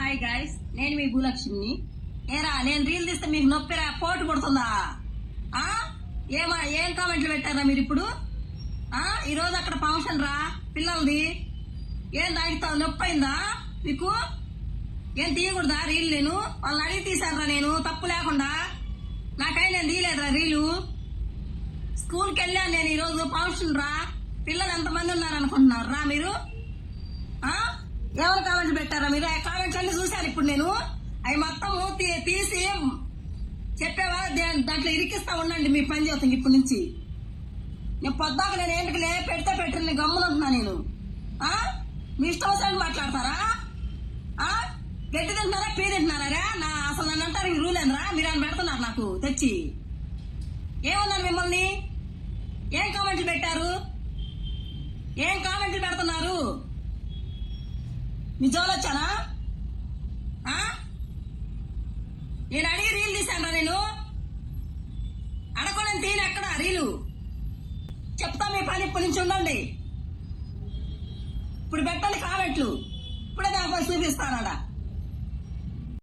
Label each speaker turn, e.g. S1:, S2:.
S1: Hi guys, నేను మీ భూలక్ష్మిని. ఏరా నేను రీల్ తీస్తే మీకు నొప్పిరా, పోటు పడుతుందా? ఏం కామెంట్లు పెట్టారా మీరు ఇప్పుడు? ఈరోజు అక్కడ ఫంక్షన్ రా పిల్లలది. ఏం తాగుతావు, నొప్పి అయిందా మీకు? ఏం తీయకూడదా రీల్? నేను వాళ్ళని అడిగి తీశారా, నేను తప్పు లేకుండా. నాకై నేను తీయలేదురా రీలు. స్కూల్కి వెళ్ళాను నేను ఈరోజు, ఫంక్షన్ రా. పిల్లలు ఎంతమంది ఉన్నారనుకుంటున్నారు రా మీరు? ఎవరు కామెంట్లు పెట్టారా మీరు? ఆ కామెంట్స్ అన్ని చూశారు ఇప్పుడు నేను. అవి మొత్తం తీసి చెప్పేవా, దాంట్లో ఇరికిస్తా ఉండండి. మీ పని చేస్తాను ఇప్పటి నుంచి. నేను పొద్దాక నేను ఏంటికి పెడితే పెట్టిన గమ్మునుంటున్నా నేను. మీ ఇష్టం వచ్చినట్టు మాట్లాడతారా? గట్టి తింటున్నారా, పీ తింటున్నారా? అసలు నన్ను అంటారు ఈ రూల్ ఏంద్రా? మీరు అని పెడుతున్నారు నాకు తెచ్చి. ఏమన్నారు మిమ్మల్ని? ఏం కామెంట్లు పెట్టారు? ఏం కామెంట్లు పెడుతున్నారు? మీ జోలు వచ్చానా? నేను అడిగి రీల్ తీశాను. నేను అడగకుండా తీను ఎక్కడ రీలు. చెప్తా మీ పని ఇప్పటి నుంచి ఉండండి. ఇప్పుడు పెట్టండి కామెంట్లు. ఇప్పుడే దానిపై చూపిస్తానడా.